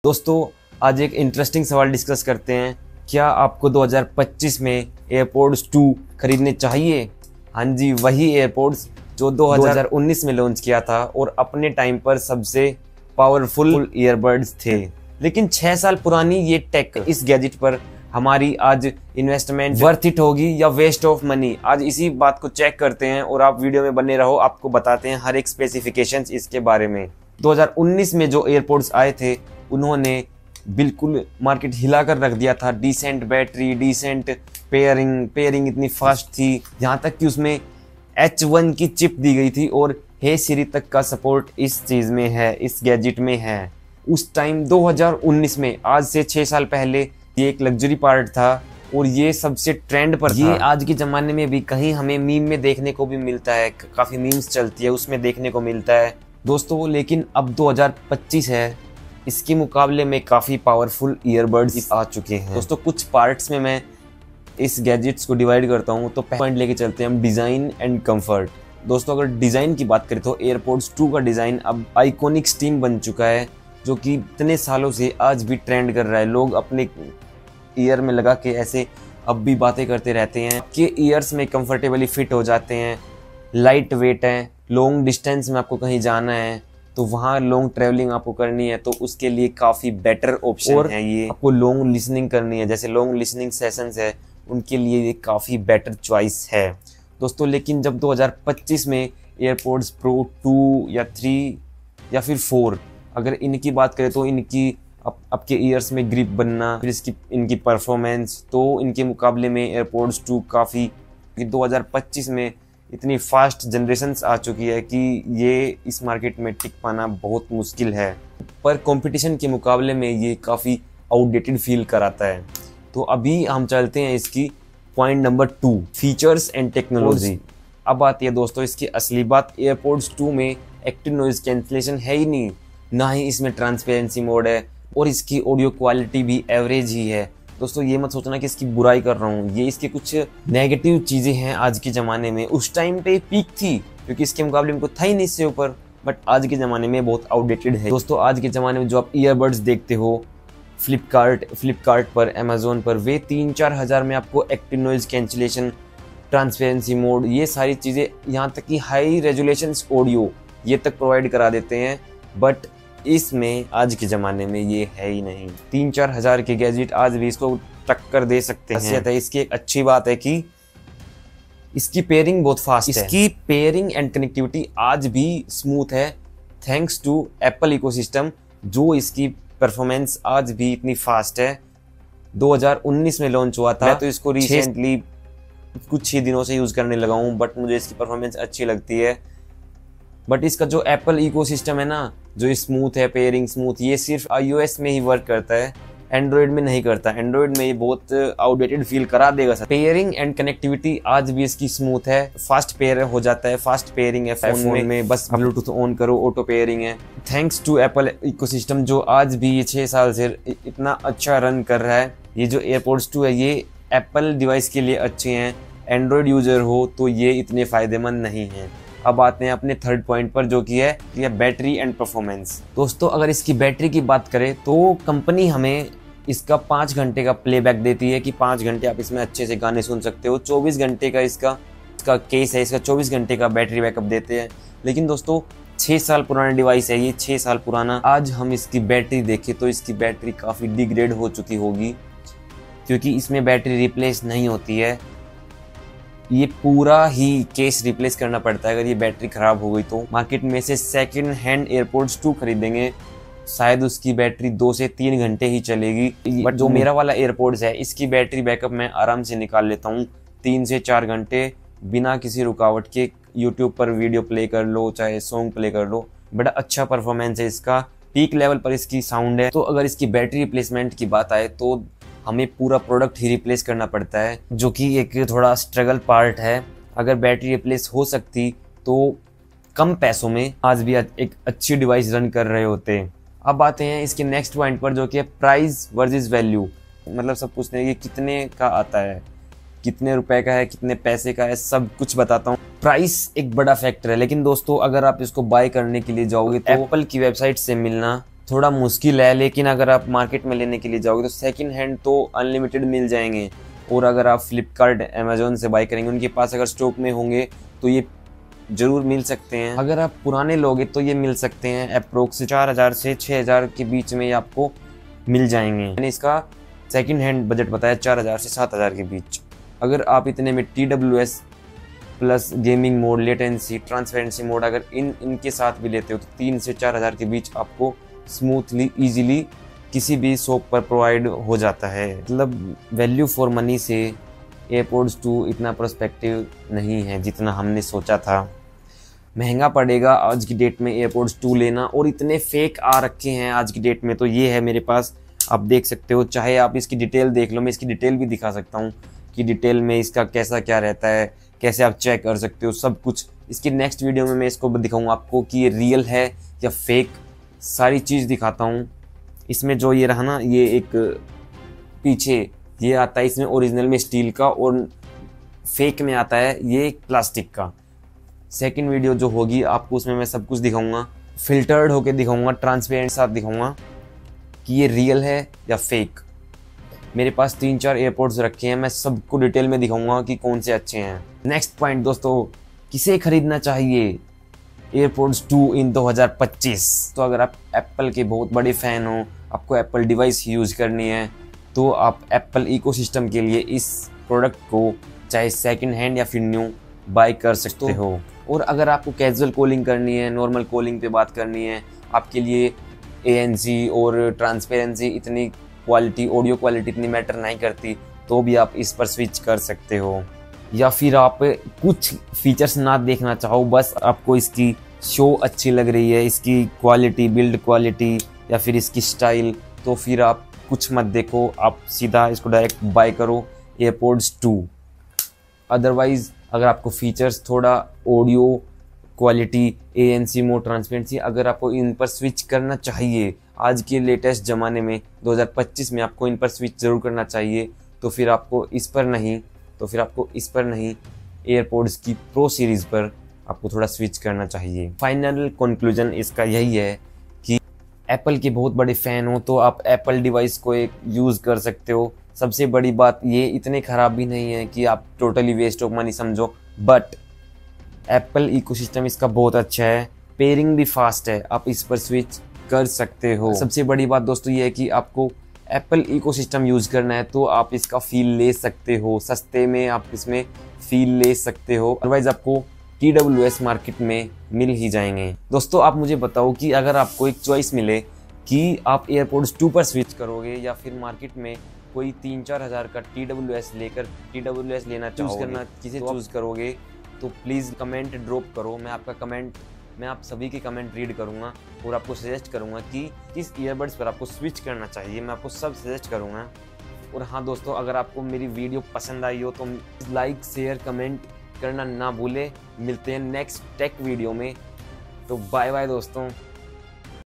दोस्तों आज एक इंटरेस्टिंग सवाल डिस्कस करते हैं। क्या आपको 2025 में एयरपोड्स 2 खरीदने चाहिए? हाँ जी, वही एयरपोड्स जो 2019 में लॉन्च किया था और अपने टाइम पर सबसे पावरफुल ईयरबड्स थे। लेकिन 6 साल पुरानी ये टेक, इस गैजेट पर हमारी आज इन्वेस्टमेंट वर्थ इट होगी या वेस्ट ऑफ मनी? आज इसी बात को चेक करते हैं और आप वीडियो में बने रहो, आपको बताते हैं हर एक स्पेसिफिकेशंस इसके बारे में। 2019 में जो एयरपोड्स आए थे उन्होंने बिल्कुल मार्केट हिला कर रख दिया था। डिसेंट बैटरी, डिसेंट पेयरिंग इतनी फास्ट थी, यहाँ तक कि उसमें H1 की चिप दी गई थी और हे सिरी तक का सपोर्ट इस चीज़ में है, इस गैजेट में है। उस टाइम 2019 में, आज से 6 साल पहले, ये एक लग्जरी पार्ट था और ये सबसे ट्रेंड पर था। ये आज के ज़माने में भी कहीं हमें मीम में देखने को भी मिलता है, काफ़ी मीम्स चलती है उसमें देखने को मिलता है दोस्तों। लेकिन अब 2025 है, इसके मुकाबले में काफ़ी पावरफुल ईयरबड्स आ चुके हैं दोस्तों। कुछ पार्ट्स में मैं इस गैजेट्स को डिवाइड करता हूँ। तो पॉइंट लेके चलते हैं हम, डिज़ाइन एंड कंफर्ट। दोस्तों अगर डिज़ाइन की बात करें तो एयरपोड्स 2 का डिज़ाइन अब आइकॉनिक स्टीम बन चुका है, जो कि इतने सालों से आज भी ट्रेंड कर रहा है। लोग अपने ईयर में लगा के ऐसे अब भी बातें करते रहते हैं कि ईयर्स में कंफर्टेबली फिट हो जाते हैं, लाइट वेट हैं। लॉन्ग डिस्टेंस में आपको कहीं जाना है तो वहाँ लॉन्ग ट्रैवलिंग आपको करनी है तो उसके लिए काफ़ी बेटर ऑप्शन है ये। आपको लॉन्ग लिसनिंग करनी है, जैसे लॉन्ग लिसनिंग सेशंस है, उनके लिए ये काफ़ी बेटर चॉइस है दोस्तों। लेकिन जब 2025 में एयरपोड्स प्रो 2 या 3 या फिर 4, अगर इनकी बात करें तो इनकी आपके ईयर्स में ग्रिप बनना, फिर इनकी परफॉर्मेंस, तो इनके मुकाबले में एयरपोड्स 2 काफ़ी 2025 में इतनी फास्ट जनरेशन्स आ चुकी है कि ये इस मार्केट में टिक पाना बहुत मुश्किल है। पर कंपटीशन के मुकाबले में ये काफ़ी आउटडेटेड फील कराता है। तो अभी हम चलते हैं इसकी point number 2, features and technology. अब आती है दोस्तों इसकी असली बात। एयरपोड्स 2 में एक्टिव नॉइज कैंसिलेशन है ही नहीं, ना ही इसमें ट्रांसपेरेंसी मोड है और इसकी ऑडियो क्वालिटी भी एवरेज ही है दोस्तों। ये मत सोचना कि इसकी बुराई कर रहा हूँ, ये इसके कुछ नेगेटिव चीज़ें हैं आज के ज़माने में। उस टाइम पे पीक थी क्योंकि इसके मुकाबले में कोई था ही नहीं इससे ऊपर, बट आज के ज़माने में बहुत आउटडेटेड है दोस्तों। आज के ज़माने में जो आप ईयरबड्स देखते हो फ्लिपकार्ट पर, अमेजोन पर, वे 3-4 हज़ार में आपको active noise cancellation, transparency mode, ये सारी चीज़ें, यहाँ तक कि हाई रेजोल्यूशन ऑडियो ये तक प्रोवाइड करा देते हैं। बट इसमें आज के ज़माने में ये है ही नहीं। 3-4 हज़ार के गैजेट आज भी इसको टक्कर दे सकते हैं। इसकी एक अच्छी बात है कि इसकी पेयरिंग बहुत फास्ट है। इसकी पेयरिंग एंड कनेक्टिविटी आज भी स्मूथ है थैंक्स टू एप्पल इकोसिस्टम, जो इसकी परफॉर्मेंस आज भी इतनी फास्ट है। 2019 में लॉन्च हुआ था, मैं तो इसको रिसेंटली कुछ ही दिनों से यूज़ करने लगा हूँ, बट मुझे इसकी परफॉर्मेंस अच्छी लगती है। बट इसका जो एप्पल इकोसिस्टम है ना, जो स्मूथ है, पेयरिंग स्मूथ, ये सिर्फ iOS में ही वर्क करता है, एंड्रॉयड में नहीं करता। एंड्रॉयड में ये बहुत आउटडेटेड फील करा देगा सर। पेयरिंग एंड कनेक्टिविटी आज भी इसकी स्मूथ है, फास्ट पेयर हो जाता है, फास्ट पेयरिंग है फोन में बस ब्लूटूथ ऑन करो, ऑटो पेयरिंग है। थैंक्स टू एप्पल इकोसिस्टम जो आज भी ये 6 साल से इतना अच्छा रन कर रहा है। ये जो एयरपोड्स 2 है ये एप्पल डिवाइस के लिए अच्छे हैं, एंड्रॉयड यूजर हो तो ये इतने फायदेमंद नहीं हैं। अब आते हैं अपने थर्ड पॉइंट पर, जो कि है बैटरी एंड परफॉर्मेंस। दोस्तों अगर इसकी बैटरी की बात करें तो कंपनी हमें इसका 5 घंटे का प्लेबैक देती है कि 5 घंटे आप इसमें अच्छे से गाने सुन सकते हो। 24 घंटे का इसका केस है, इसका 24 घंटे का बैटरी बैकअप देते हैं। लेकिन दोस्तों 6 साल पुराना डिवाइस है ये, 6 साल पुराना। आज हम इसकी बैटरी देखें तो इसकी बैटरी काफ़ी डिग्रेड हो चुकी होगी, क्योंकि इसमें बैटरी रिप्लेस नहीं होती है। ये पूरा ही केस रिप्लेस करना पड़ता है अगर ये बैटरी ख़राब हो गई तो। मार्केट में से सेकंड हैंड एयरपोड्स 2 खरीदेंगे, शायद उसकी बैटरी 2 से 3 घंटे ही चलेगी। बट जो मेरा वाला एयरपोड्स है, इसकी बैटरी बैकअप मैं आराम से निकाल लेता हूँ 3 से 4 घंटे बिना किसी रुकावट के। यूट्यूब पर वीडियो प्ले कर लो, चाहे सॉन्ग प्ले कर लो, बड़ा अच्छा परफॉर्मेंस है इसका, पीक लेवल पर इसकी साउंड है। तो अगर इसकी बैटरी रिप्लेसमेंट की बात आए तो हमें पूरा प्रोडक्ट ही रिप्लेस करना पड़ता है, जो कि एक थोड़ा स्ट्रगल पार्ट है। अगर बैटरी रिप्लेस हो सकती तो कम पैसों में आज भी एक अच्छी डिवाइस रन कर रहे होते। अब आते हैं इसके नेक्स्ट पॉइंट पर, जो कि है प्राइस वर्सेस वैल्यू। मतलब सब पूछते हैं कि कितने का आता है, कितने रुपए का है, कितने पैसे का है, सब कुछ बताता हूँ। प्राइस एक बड़ा फैक्टर है, लेकिन दोस्तों अगर आप इसको बाय करने के लिए जाओगे तो एप्पल की वेबसाइट से मिलना थोड़ा मुश्किल है, लेकिन अगर आप मार्केट में लेने के लिए जाओगे तो सेकंड हैंड तो अनलिमिटेड मिल जाएंगे। और अगर आप फ्लिपकार्ट अमेजोन से बाय करेंगे, उनके पास अगर स्टॉक में होंगे तो ये ज़रूर मिल सकते हैं। अगर आप पुराने लोगे तो ये मिल सकते हैं अप्रोक्स 4000 से 6000 के बीच में ये आपको मिल जाएंगे। मैंने इसका सेकंड हैंड बजट बताया 4000 से 7000 के बीच। अगर आप इतने में TWS plus gaming mode, latency, transparency mode अगर इनके साथ भी लेते हो तो 3 से 4000 के बीच आपको स्मूथली ईजिली किसी भी शॉप पर प्रोवाइड हो जाता है। मतलब वैल्यू फॉर मनी से एयरपोर्ट्स 2 इतना प्रोस्पेक्टिव नहीं है जितना हमने सोचा था। महंगा पड़ेगा आज की डेट में एयरपोर्ट्स 2 लेना, और इतने फेक आ रखे हैं आज की डेट में। तो ये है मेरे पास, आप देख सकते हो, चाहे आप इसकी डिटेल देख लो, मैं इसकी डिटेल भी दिखा सकता हूँ कि डिटेल में इसका कैसा क्या रहता है, कैसे आप चेक कर सकते हो, सब कुछ इसकी नेक्स्ट वीडियो में मैं इसको दिखाऊंगा आपको कि ये रियल है या फेक, सारी चीज़ दिखाता हूँ। इसमें जो ये रहा ना, ये एक पीछे ये आता है इसमें ओरिजिनल में स्टील का, और फेक में आता है ये प्लास्टिक का। सेकंड वीडियो जो होगी आपको उसमें मैं सब कुछ दिखाऊंगा, फिल्टर्ड होके दिखाऊंगा, ट्रांसपेरेंट साथ दिखाऊंगा कि ये रियल है या फेक। मेरे पास 3-4 एयरपोर्ट्स रखे हैं, मैं सबको डिटेल में दिखाऊंगा कि कौन से अच्छे हैं। नेक्स्ट पॉइंट दोस्तों, किसे खरीदना चाहिए एयरपोर्ट्स 2 इन 2025? तो अगर आप एप्पल के बहुत बड़े फ़ैन हो, आपको एप्पल डिवाइस यूज़ करनी है, तो आप एप्पल इकोसिस्टम के लिए इस प्रोडक्ट को चाहे सेकंड हैंड या फिर न्यू बाय कर सकते हो। और अगर आपको कैजुअल कॉलिंग करनी है, नॉर्मल कॉलिंग पे बात करनी है, आपके लिए ANC और ट्रांसपेरेंसी इतनी क्वालिटी, ऑडियो क्वालिटी इतनी मैटर नहीं करती, तो भी आप इस पर स्विच कर सकते हो। या फिर आप कुछ फीचर्स ना देखना चाहो, बस आपको इसकी शो अच्छी लग रही है, इसकी क्वालिटी, बिल्ड क्वालिटी या फिर इसकी स्टाइल, तो फिर आप कुछ मत देखो, आप सीधा इसको डायरेक्ट बाय करो एयरपोर्ट्स 2। अदरवाइज़ अगर आपको फीचर्स, थोड़ा audio quality, ANC mode, transparency, अगर आपको इन पर स्विच करना चाहिए आज के लेटेस्ट ज़माने में 2025 में आपको इन पर स्विच ज़रूर करना चाहिए, तो फिर आपको इस पर नहीं एयरपोर्ट्स की प्रो सीरीज़ पर आपको थोड़ा स्विच करना चाहिए। फाइनल कंक्लूजन इसका यही है कि एप्पल के बहुत बड़े फ़ैन हो तो आप एप्पल डिवाइस को एक यूज़ कर सकते हो। सबसे बड़ी बात ये इतने ख़राब भी नहीं है कि आप टोटली वेस्ट ऑफ मनी समझो, बट एप्पल इकोसिस्टम इसका बहुत अच्छा है, पेयरिंग भी फास्ट है, आप इस पर स्विच कर सकते हो। सबसे बड़ी बात दोस्तों ये है कि आपको एप्पल इकोसिस्टम यूज़ करना है तो आप इसका फील ले सकते हो, सस्ते में आप इसमें फील ले सकते हो, अदरवाइज़ आपको TWS मार्केट में मिल ही जाएंगे। दोस्तों आप मुझे बताओ कि अगर आपको एक चॉइस मिले कि आप एयरपोर्ट्स 2 पर स्विच करोगे या फिर मार्केट में कोई 3-4 हज़ार का TWS लेकर TWS लेना चाहोगे, किसे चूज़ करोगे? तो प्लीज़ कमेंट ड्रॉप करो, मैं आप सभी के कमेंट रीड करूंगा और आपको सजेस्ट करूंगा कि किस ईयरबड्स पर आपको स्विच करना चाहिए, मैं आपको सब सजेस्ट करूंगा। और हाँ दोस्तों, अगर आपको मेरी वीडियो पसंद आई हो तो लाइक, शेयर, कमेंट करना ना भूले। मिलते हैं नेक्स्ट टेक वीडियो में, तो बाय बाय दोस्तों।